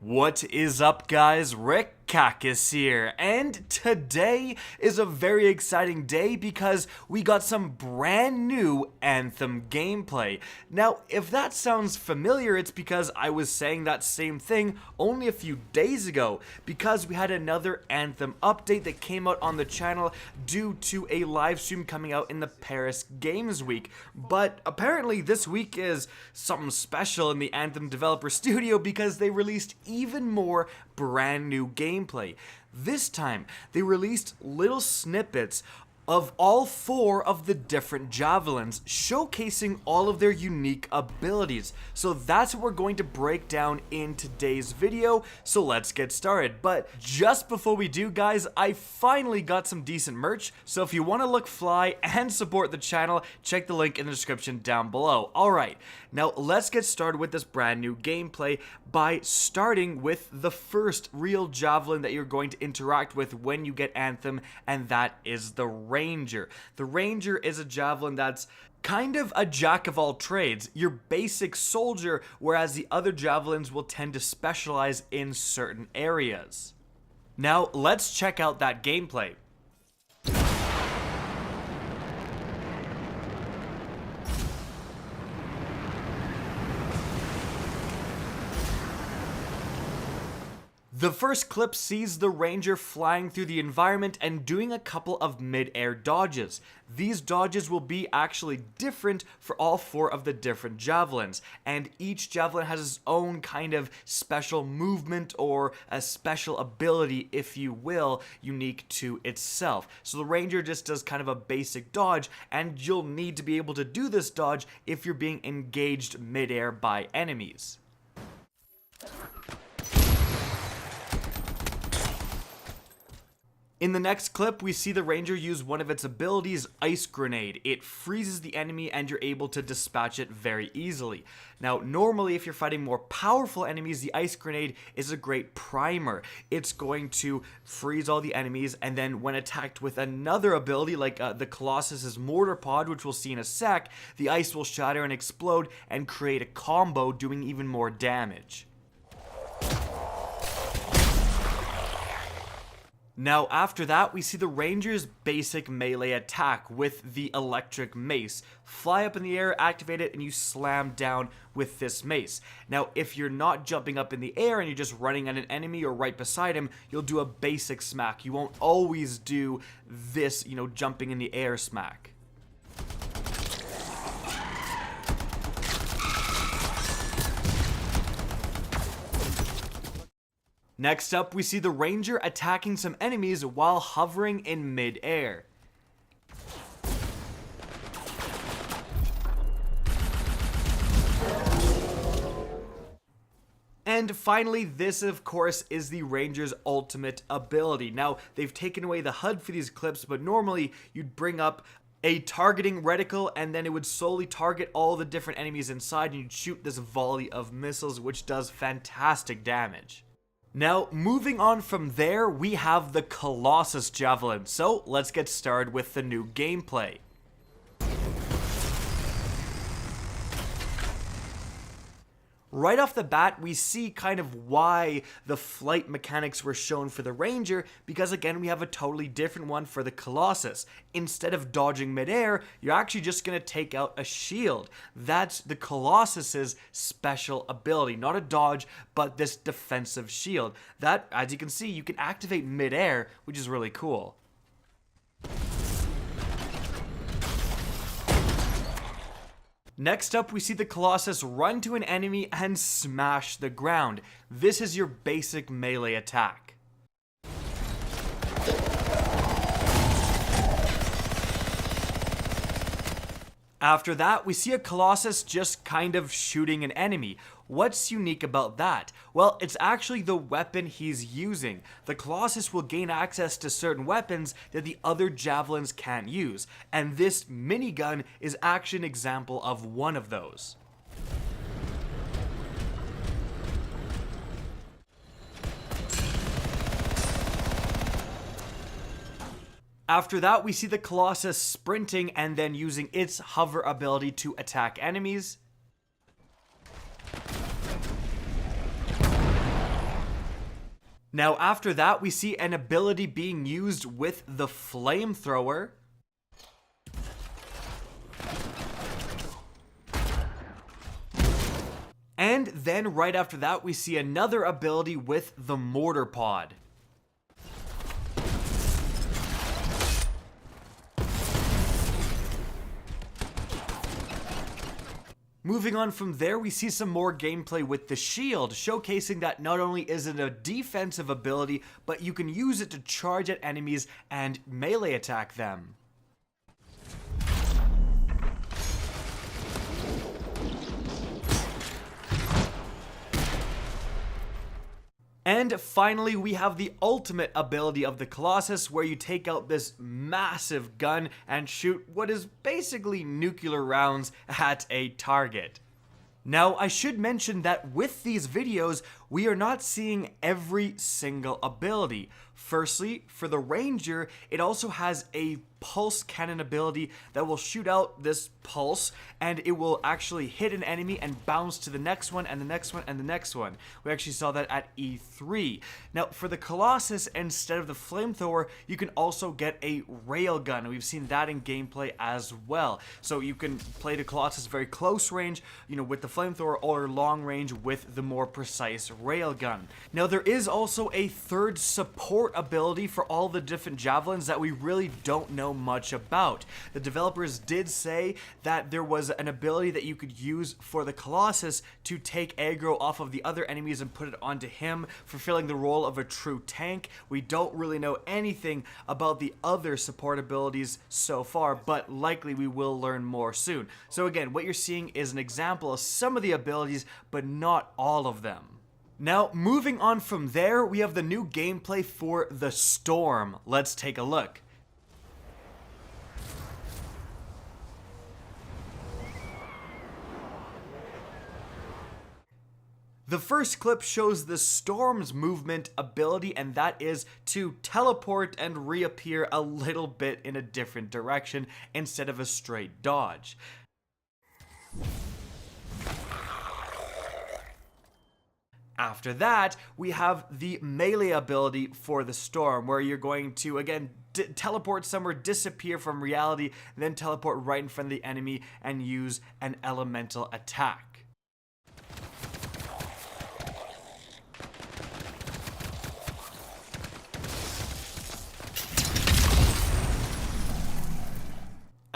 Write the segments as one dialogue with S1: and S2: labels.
S1: What is up, guys? Rick Kakis here, and today is a very exciting day because we got some brand new Anthem gameplay. Now, if that sounds familiar, it's because I was saying that same thing only a few days ago, because we had another Anthem update that came out on the channel due to a live stream coming out in the Paris Games Week. But apparently this week is something special in the Anthem developer studio because they released even more brand new gameplay. This time, they released little snippets of all 4 of the different Javelins, showcasing all of their unique abilities. So that's what we're going to break down in today's video, so let's get started. But just before we do, guys, I finally got some decent merch, so if you want to look fly and support the channel, check the link in the description down below. Alright, now let's get started with this brand new gameplay by starting with the first real Javelin that you're going to interact with when you get Anthem, and that is the Ranger. The Ranger is a Javelin that's kind of a jack of all trades, your basic soldier, whereas the other Javelins will tend to specialize in certain areas. Now let's check out that gameplay. The first clip sees the Ranger flying through the environment and doing a couple of mid-air dodges. These dodges will be actually different for all 4 of the different Javelins, and each Javelin has its own kind of special movement or a special ability, if you will, unique to itself. So the Ranger just does kind of a basic dodge, and you'll need to be able to do this dodge if you're being engaged mid-air by enemies. In the next clip, we see the Ranger use one of its abilities, Ice Grenade. It freezes the enemy and you're able to dispatch it very easily. Now, normally if you're fighting more powerful enemies, the Ice Grenade is a great primer. It's going to freeze all the enemies, and then when attacked with another ability like the Colossus' Mortar Pod, which we'll see in a sec, the ice will shatter and explode and create a combo doing even more damage. Now after that, we see the Ranger's basic melee attack with the electric mace. Fly up in the air, activate it, and you slam down with this mace. Now if you're not jumping up in the air and you're just running at an enemy or right beside him, you'll do a basic smack. You won't always do this, jumping in the air smack. Next up, we see the Ranger attacking some enemies while hovering in mid-air. And finally, this of course is the Ranger's ultimate ability. Now, they've taken away the HUD for these clips, but normally you'd bring up a targeting reticle and then it would slowly target all the different enemies inside and you'd shoot this volley of missiles, which does fantastic damage. Now, moving on from there, we have the Colossus Javelin, so let's get started with the new gameplay. Right off the bat, we see kind of why the flight mechanics were shown for the Ranger, because again, we have a totally different one for the Colossus. Instead of dodging midair, you're actually just going to take out a shield. That's the Colossus's special ability. Not a dodge, but this defensive shield. That, as you can see, you can activate midair, which is really cool. Next up, we see the Colossus run to an enemy and smash the ground. This is your basic melee attack. After that, we see a Colossus just kind of shooting an enemy. What's unique about that? Well, it's actually the weapon he's using. The Colossus will gain access to certain weapons that the other Javelins can't use, and this minigun is actually an example of one of those. After that, we see the Colossus sprinting and then using its hover ability to attack enemies. Now after that, we see an ability being used with the flamethrower. And then right after that, we see another ability with the mortar pod. Moving on from there, we see some more gameplay with the shield, showcasing that not only is it a defensive ability, but you can use it to charge at enemies and melee attack them. And finally, we have the ultimate ability of the Colossus, where you take out this massive gun and shoot what is basically nuclear rounds at a target. Now, I should mention that with these videos, we are not seeing every single ability. Firstly, for the Ranger, it also has a pulse cannon ability that will shoot out this pulse, and it will actually hit an enemy and bounce to the next one and the next one and the next one. We actually saw that at E3. Now, for the Colossus, instead of the flamethrower, you can also get a railgun. We've seen that in gameplay as well. So you can play the Colossus very close range, with the flamethrower, or long range with the more precise railgun. Now, there is also a third support ability for all the different javelins that we really don't know much about. The developers did say that there was an ability that you could use for the Colossus to take aggro off of the other enemies and put it onto him, fulfilling the role of a true tank. We don't really know anything about the other support abilities so far, but likely we will learn more soon. So again, what you're seeing is an example of some of the abilities, but not all of them. Now, moving on from there, we have the new gameplay for the Storm. Let's take a look. The first clip shows the Storm's movement ability, and that is to teleport and reappear a little bit in a different direction instead of a straight dodge. After that, we have the melee ability for the Storm, where you're going to, again, teleport somewhere, disappear from reality, then teleport right in front of the enemy and use an elemental attack.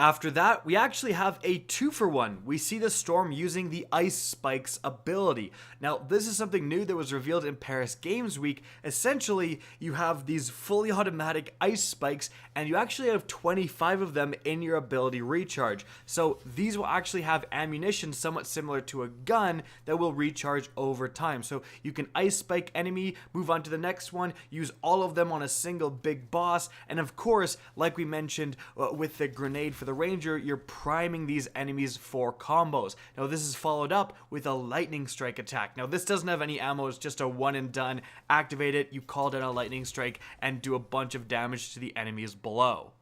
S1: After that, we actually have a 2-for-1. We see the Storm using the Ice Spikes ability. Now, this is something new that was revealed in Paris Games Week. Essentially, you have these fully automatic Ice Spikes, and you actually have 25 of them in your ability recharge. So these will actually have ammunition somewhat similar to a gun that will recharge over time. So you can Ice Spike enemy, move on to the next one, use all of them on a single big boss, and of course, like we mentioned with the grenade for the Ranger, you're priming these enemies for combos. Now this is followed up with a lightning strike attack. Now this doesn't have any ammo, it's just a one and done. Activate it, you call down a lightning strike and do a bunch of damage to the enemies below.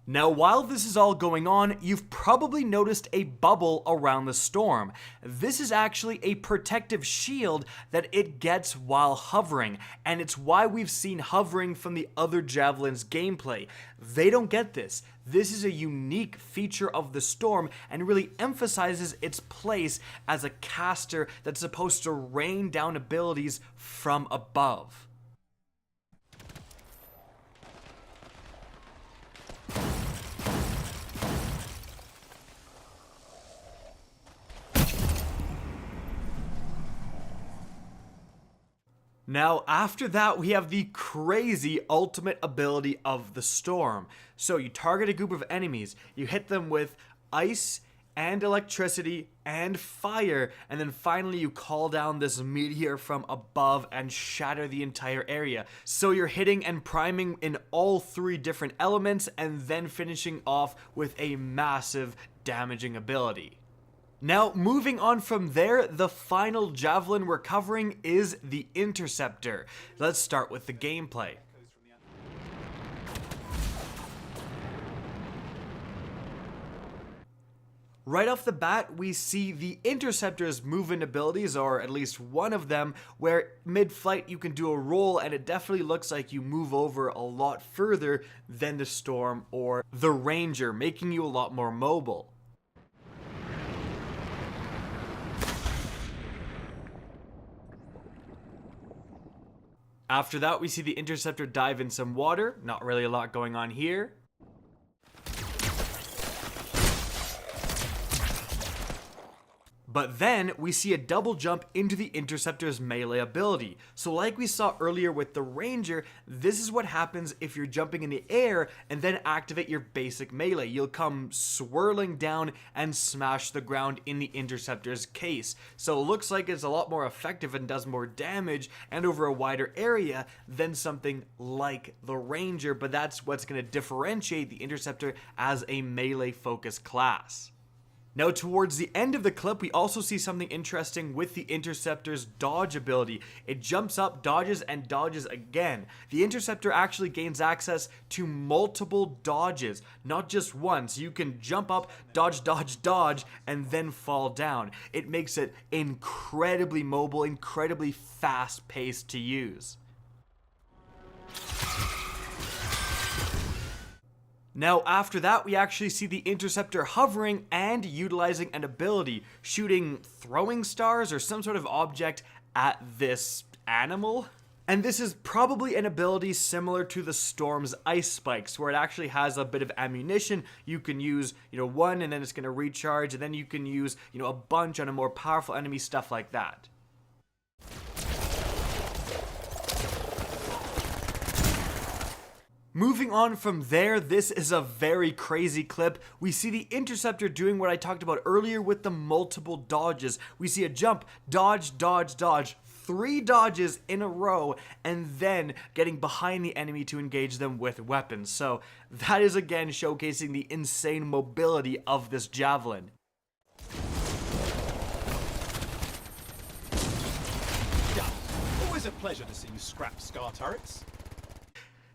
S1: Now, while this is all going on, you've probably noticed a bubble around the Storm. This is actually a protective shield that it gets while hovering, and it's why we've seen hovering from the other Javelins gameplay. They don't get this. This is a unique feature of the Storm and really emphasizes its place as a caster that's supposed to rain down abilities from above. Now, after that, we have the crazy ultimate ability of the Storm. So you target a group of enemies, you hit them with ice and electricity and fire, and then finally you call down this meteor from above and shatter the entire area. So you're hitting and priming in all three different elements and then finishing off with a massive damaging ability. Now, moving on from there, the final Javelin we're covering is the Interceptor. Let's start with the gameplay. Right off the bat, we see the Interceptor's movement abilities, or at least one of them, where mid-flight you can do a roll and it definitely looks like you move over a lot further than the Storm or the Ranger, making you a lot more mobile. After that, we see the Interceptor dive in some water. Not really a lot going on here. But then we see a double jump into the Interceptor's melee ability. So like we saw earlier with the Ranger, this is what happens if you're jumping in the air and then activate your basic melee. You'll come swirling down and smash the ground in the Interceptor's case. So it looks like it's a lot more effective and does more damage and over a wider area than something like the Ranger, but that's what's going to differentiate the Interceptor as a melee focused class. Now towards the end of the clip, we also see something interesting with the Interceptor's dodge ability. It jumps up, dodges, and dodges again. The Interceptor actually gains access to multiple dodges, not just one. So you can jump up, dodge, dodge, dodge, and then fall down. It makes it incredibly mobile, incredibly fast-paced to use. Now after that, we actually see the Interceptor hovering and utilizing an ability, shooting throwing stars or some sort of object at this animal. And this is probably an ability similar to the Storm's ice spikes, where it actually has a bit of ammunition. You can use, one and then it's going to recharge, and then you can use, a bunch on a more powerful enemy, stuff like that. Moving on from there, this is a very crazy clip. We see the Interceptor doing what I talked about earlier with the multiple dodges. We see a jump, dodge, dodge, dodge, 3 dodges in a row, and then getting behind the enemy to engage them with weapons. So that is again showcasing the insane mobility of this Javelin.
S2: Yeah, always a pleasure to see you scrap Scar turrets.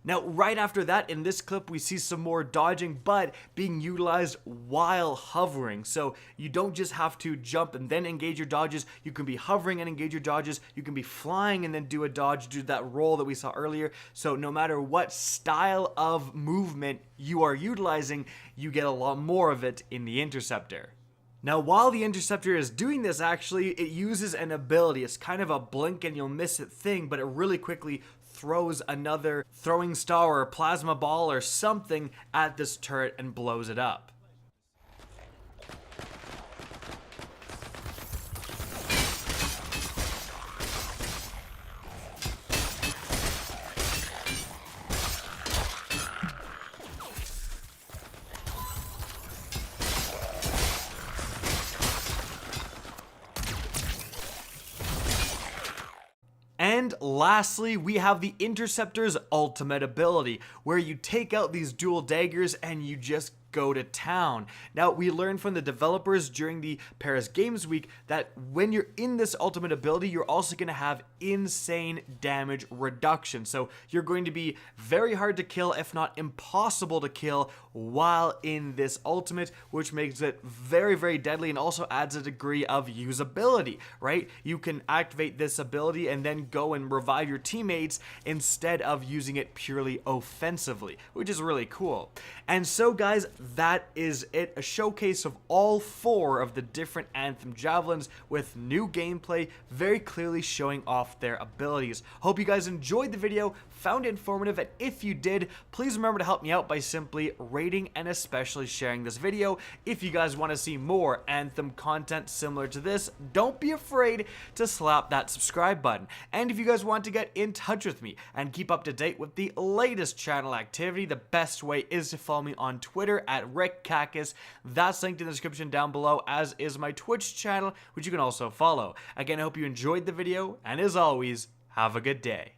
S1: Now, right after that, in this clip, we see some more dodging, but being utilized while hovering. So you don't just have to jump and then engage your dodges. You can be hovering and engage your dodges. You can be flying and then do a dodge, do that roll that we saw earlier. So no matter what style of movement you are utilizing, you get a lot more of it in the Interceptor. Now, while the Interceptor is doing this, actually, it uses an ability. It's kind of a blink and you'll miss it thing, but it really quickly throws another throwing star or plasma ball or something at this turret and blows it up. And lastly, we have the Interceptor's ultimate ability, where you take out these dual daggers and you just go to town. Now, we learned from the developers during the Paris Games Week that when you're in this ultimate ability, you're also going to have insane damage reduction. So you're going to be very hard to kill, if not impossible to kill, while in this ultimate, which makes it very, very deadly and also adds a degree of usability, right? You can activate this ability and then go and revive your teammates instead of using it purely offensively, which is really cool. And so, guys, that is it. A showcase of all 4 of the different Anthem Javelins with new gameplay, very clearly showing off their abilities. Hope you guys enjoyed the video, found it informative, and if you did, please remember to help me out by simply rating and especially sharing this video. If you guys want to see more Anthem content similar to this, don't be afraid to slap that subscribe button. And if you guys want to get in touch with me and keep up to date with the latest channel activity, the best way is to follow me on Twitter at @RickCacus. That's linked in the description down below, as is my Twitch channel, which you can also follow. Again, I hope you enjoyed the video, and as always, have a good day.